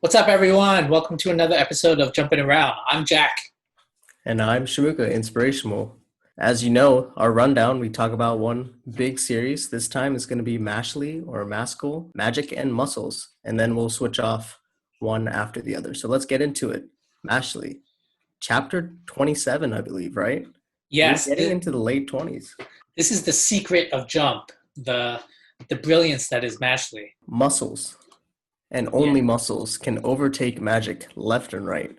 What's up, everyone? Welcome to another episode of Jumping Around. I'm Jack. And I'm Shamuka, Inspirational. As you know, our rundown, we talk about one big series. This time it's going to be Mashley or Maskell, Magic and Muscles. And then we'll switch off one after the other. So let's get into it. Mashley, chapter 27, I believe, right? We're Yes, getting into the late 20s. this is the secret of Jump, the brilliance that is Mashley. Muscles, and Yeah, only muscles, can overtake magic left and right.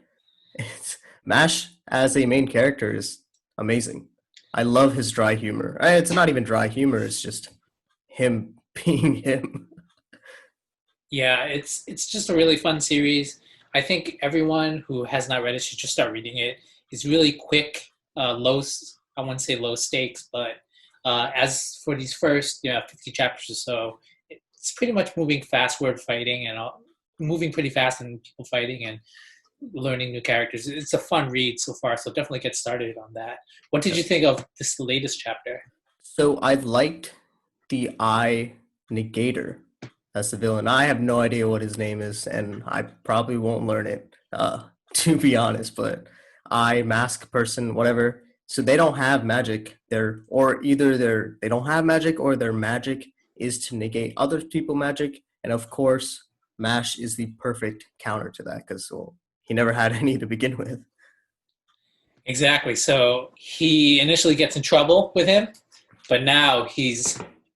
Mash as a main character is amazing. I love his dry humor. It's not even dry humor, it's just him being him. yeah, it's just a really fun series. I think everyone who has not read it should just start reading it. It's really quick, I wouldn't say low stakes, but as for these first 50 chapters or so, it's pretty much moving fast word fighting and moving pretty fast and people fighting and learning new characters. It's a fun read so far, so definitely get started on that. What did you think of this latest chapter? So I liked the Eye Negator as the villain. I have no idea what his name is, and I probably won't learn it, to be honest, but Eye Mask person, whatever. So they don't have magic. They don't have magic, or their magic is to negate other people's magic. And of course, Mash is the perfect counter to that because, well, he never had any to begin with. Exactly. So he initially gets in trouble with him, but now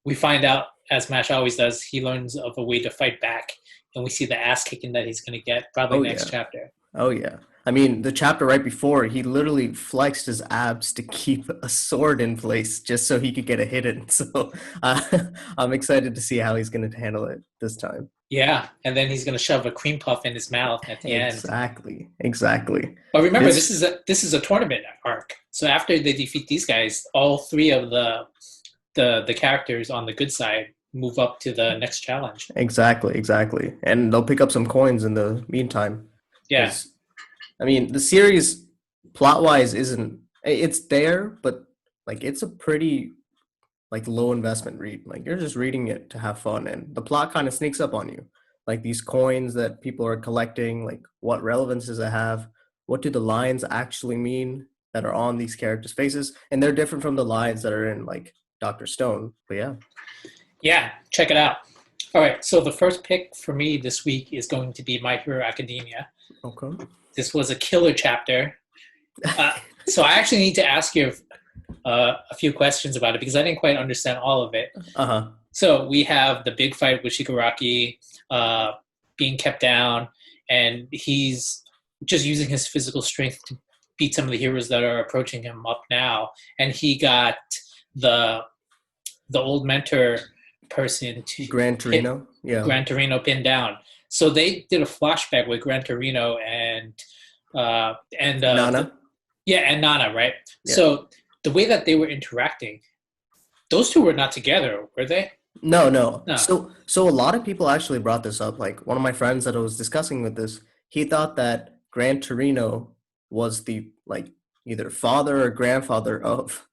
we find out, as Mash always does, he learns of a way to fight back, and we see the ass kicking that he's going to get probably Oh next yeah. chapter. Oh yeah. I mean, the chapter right before, he literally flexed his abs to keep a sword in place just so he could get a hit in. So I'm excited to see how he's going to handle it this time. Yeah, and then he's going to shove a cream puff in his mouth at the end. Exactly. Exactly. But remember, This this is a tournament arc. So after they defeat these guys, all three of the characters on the good side move up to the next challenge. exactly. And they'll pick up some coins in the meantime. Yeah, Because I mean, the series plot wise isn't it's there, but like it's a pretty like low investment read. Like you're just reading it to have fun, and the plot kind of sneaks up on you. Like these coins that people are collecting, like what relevance does it have? What do the lines actually mean that are on these characters' faces? And they're different from the lines that are in like Doctor Stone. But yeah, yeah, check it out. All right, so the first pick for me this week is going to be My Hero Academia. okay. This was a killer chapter. Uh, so I actually need to ask you a few questions about it because I didn't quite understand all of it. Uh huh. So we have the big fight with Shigaraki uh, being kept down, and he's just using his physical strength to beat some of the heroes that are approaching him up now. And he got the the old mentor person to Gran hit Torino. Yeah. Gran Torino pinned down. So they did a flashback with Gran Torino and Nana. yeah, and Nana, right? Yeah. So the way that they were interacting, those two were not together, were they? No. No. So a lot of people actually brought this up. Like one of my friends that I was discussing with this, he thought that Gran Torino was the like either father or grandfather of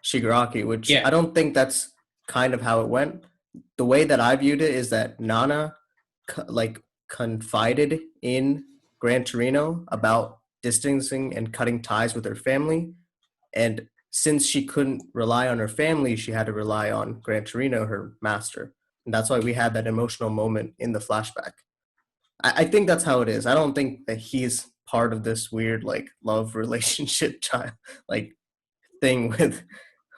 Shigaraki, which Yeah. I don't think that's kind of how it went. The way that I viewed it is that Nana like confided in Gran Torino about distancing and cutting ties with her family, and since she couldn't rely on her family, she had to rely on Gran Torino, her master. And that's why we had that emotional moment in the flashback. I think that's how it is. I don't think that he's part of this weird like love relationship child like thing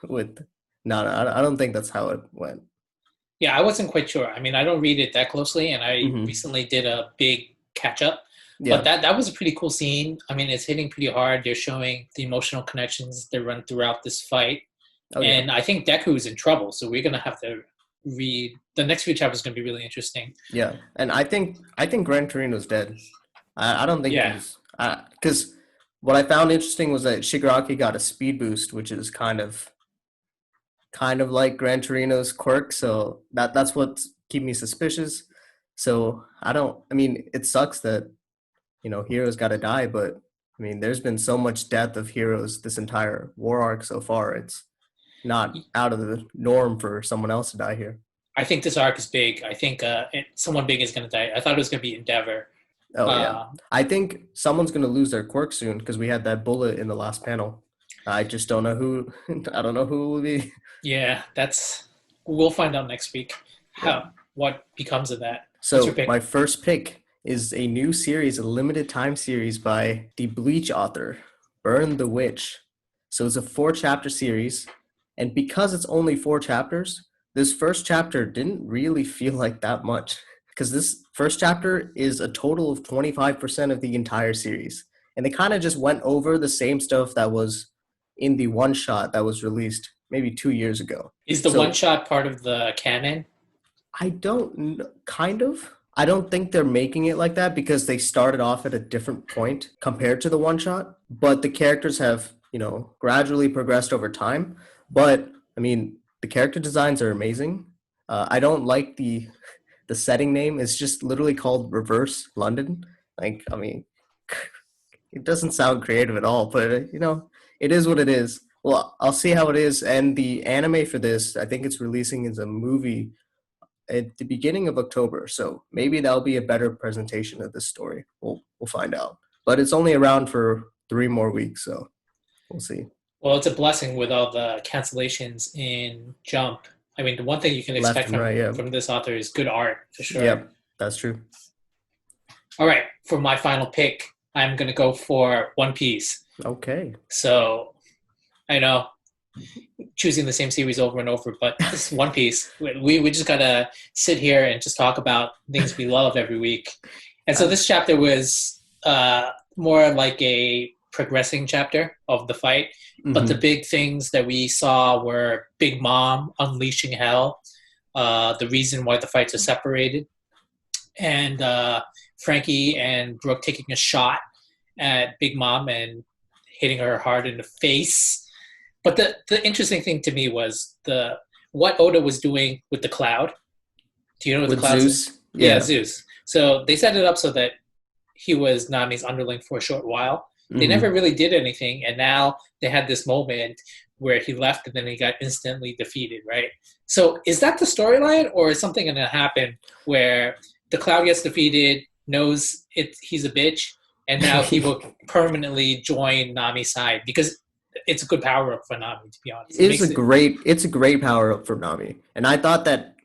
with Nana. I don't think that's how it went. Yeah, I wasn't quite sure. I mean, I don't read it that closely, and I Hmm. recently did a big catch up. But Yeah. that was a pretty cool scene. I mean, it's hitting pretty hard. They're showing the emotional connections that run throughout this fight, Oh yeah. and I think Deku is in trouble. So we're gonna have to read the next few chapters. Is gonna be really interesting. Yeah. And I think Gran Torino's dead. I don't think Yeah, he's because what I found interesting was that Shigaraki got a speed boost, which is kind of like Gran Torino's quirk. So that's what keep me suspicious. So I don't. I mean, it sucks that heroes got to die, but I mean, there's been so much death of heroes this entire war arc so far. It's not out of the norm for someone else to die here. I think this arc is big. I think someone big is gonna die. I thought it was gonna be Endeavor. Oh yeah. Uh, I think someone's gonna lose their quirk soon because we had that bullet in the last panel. I just don't know who. I don't know who will be. yeah, that's we'll find out next week Yeah. how what becomes of that. What's your So my pick? first pick is a new series, a limited time series by the Bleach author, Burn the Witch. So it's a 4 chapter series, and because it's only 4 chapters, this first chapter didn't really feel like that much. Because this first chapter is a total of 25% of the entire series. And they kind of just went over the same stuff that was in the one shot that was released maybe 2 years ago. Is the one So shot part of the canon? I don't kind of. I don't think they're making it like that because they started off at a different point compared to the one shot, but the characters have, gradually progressed over time. But I mean, the character designs are amazing. I don't like the setting name. It's just literally called Reverse London. Like, I mean, it doesn't sound creative at all, but it is what it is. Well, I'll see how it is. And the anime for this, I think it's releasing as a movie at the beginning of October. So maybe that'll be a better presentation of this story. We'll find out. But it's only around for 3 more weeks, so we'll see. Well, it's a blessing with all the cancellations in Jump. I mean, the one thing you can Left expect and right, yeah. from this author is good art for sure. Yep, that's true. All right, for my final pick, I'm gonna go for One Piece. Okay. So I know choosing the same series over and over, but this One Piece, we just gotta sit here and just talk about things we love every week. And so this chapter was more like a progressing chapter of the fight, but the Mm-hmm. big things that we saw were Big Mom unleashing hell, the reason why the fights are separated, and Frankie and Brooke taking a shot at Big Mom and hitting her hard in the face. But the interesting thing to me was the what Oda was doing with the cloud. Do you know what the With cloud's? Zeus, Yeah, yeah. Zeus. So they set it up so that he was Nami's underling for a short while. They never Mm-hmm. really did anything, and now they had this moment where he left and then he got instantly defeated, right? So is that the storyline, or is something going to happen where the Cloud gets defeated, knows he's a bitch, and now he will permanently join Nami's side because it's a good power up for Nami, to be honest. It makes it, It's a great power up for Nami. And I thought that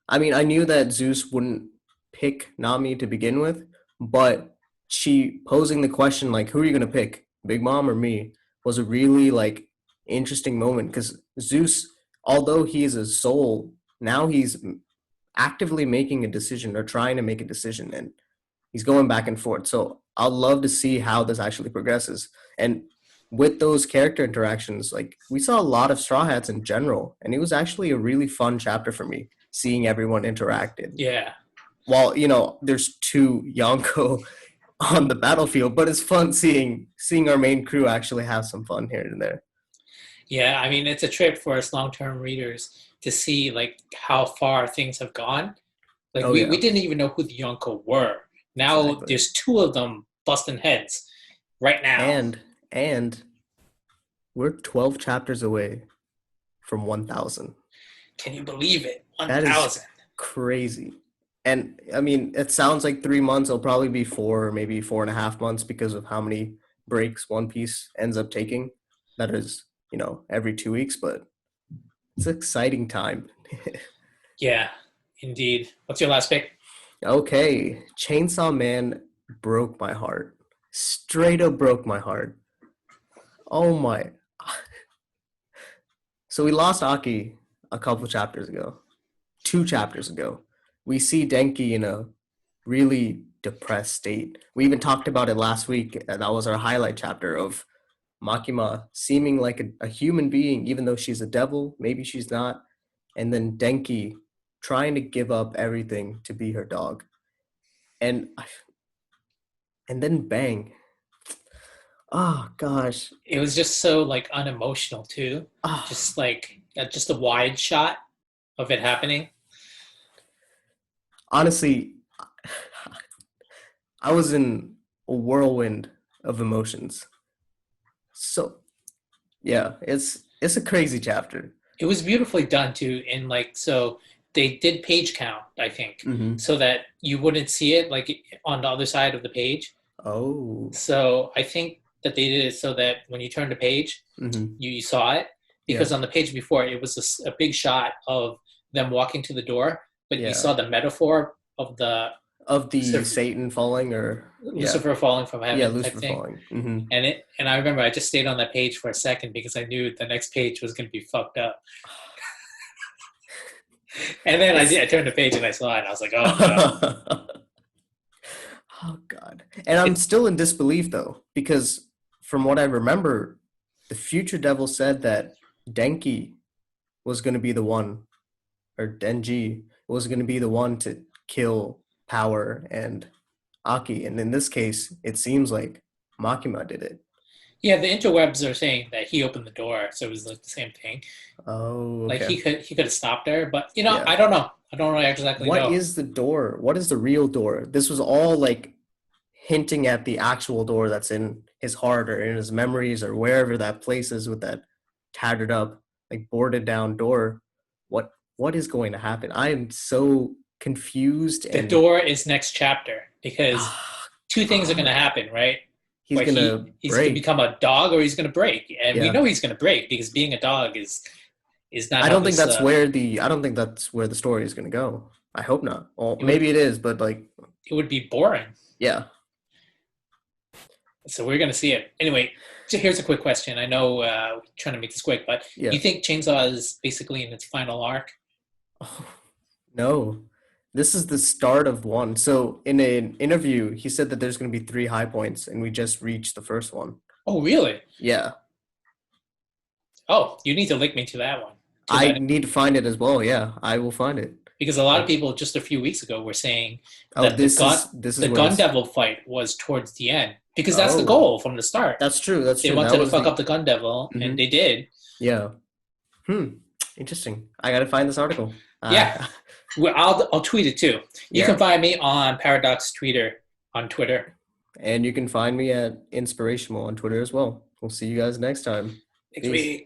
I mean, I knew that Zeus wouldn't pick Nami to begin with, but she posing the question like, "Who are you gonna pick, Big Mom or me?" was a really like interesting moment because Zeus, although he is a soul, now he's actively making a decision or trying to make a decision, and he's going back and forth. So I'll love to see how this actually progresses. And with those character interactions, like we saw a lot of Straw Hats in general, and it was actually a really fun chapter for me seeing everyone interacted. yeah, While there's two Yonko on the battlefield, but it's fun seeing our main crew actually have some fun here and there. yeah. I mean, it's a trip for us long-term readers to see like how far things have gone. Like Oh we yeah, didn't even know who the Yonko were. Now exactly. there's two of them busting heads right now. And we're 12 chapters away from 1,000. Can you believe it? That is 1,000. crazy. And I mean, it sounds like 3 months. It'll probably be 4 or maybe 4.5 months because of how many breaks One Piece ends up taking. That is, every 2 weeks, but it's an exciting time. Yeah, indeed. What's your last pick? Okay, Chainsaw Man broke my heart. Straight up broke my heart. Oh my. So we lost Aki a couple chapters ago, 2 chapters ago. We see Denki in a really depressed state. We even talked about it last week. And that was our highlight chapter of Makima seeming like a human being, even though she's a devil. Maybe she's not. And then Denki trying to give up everything to be her dog. And and then bang. Oh gosh. It was just so like unemotional too. Oh, Just like just a wide shot of it happening. honestly, I was in a whirlwind of emotions. So yeah, it's a crazy chapter. It was beautifully done too. And like so, they did page count, I think, Mm-hmm. so that you wouldn't see it like on the other side of the page. Oh. So I think that they did it so that when you turned the page, Mm-hmm. you saw it, Yeah. because on the page before it was a big shot of them walking to the door, but you Yeah. saw the metaphor of the Of the Lucifer, Satan falling, or yeah. Lucifer falling from Yeah, heaven type Lucifer thing. falling. Mm-hmm. And I remember I just stayed on that page for a second because I knew the next page was going to be fucked up. And then It's I turned the page and I saw it. And I was like, oh no. oh God. And I'm It, still in disbelief though, because from what I remember, the future devil said that Denki was going to be the one, or Denji was going to be the one to kill Power and Aki. And in this case, it seems like Makima did it. yeah, the interwebs are saying that he opened the door, so it was like the same thing. Oh, Like okay. he could have stopped her, but Yeah. I don't know. I don't really exactly What know. is the door? What is the real door? This was all like hinting at the actual door that's in his heart or in his memories or wherever that place is with that tattered up, like boarded down door. What is going to happen? I am so confused The and door is next chapter because two things are going to happen, right? he's Where gonna he's going to break. become a dog or he's going to break, and we Yeah. know he's going to break because being a dog is not I how don't think this. that's where the I don't think that's where the story is gonna go. I hope not. Well, It would maybe it is, but like it would be boring. yeah. So we're going to see it anyway. So here's a quick question. I know we're trying to make this quick, but Yeah. you think Chainsaw is basically in its final arc? Oh, no. This is the start of one. So in an interview, he said that there's going to be 3 high points, and we just reached the first one. Oh, really? Yeah, Oh, you need to link me to that one. I need to find it as well. Yeah, I will find it. Because a lot of Like, people just a few weeks ago were saying oh, that this is the where Gun it's. Devil fight was towards the end because that's the Oh, goal from the start. that's true. That's They true. That wanted to was fuck the. up the Gun Devil, and Mhm. they did. Yeah. Interesting. I gotta find this article. Yeah. Well, I'll tweet it too. You Yeah. can find me on Paradox Tweeter on Twitter. And you can find me at Inspirational on Twitter as well. We'll see you guys next time. Next Peace. week.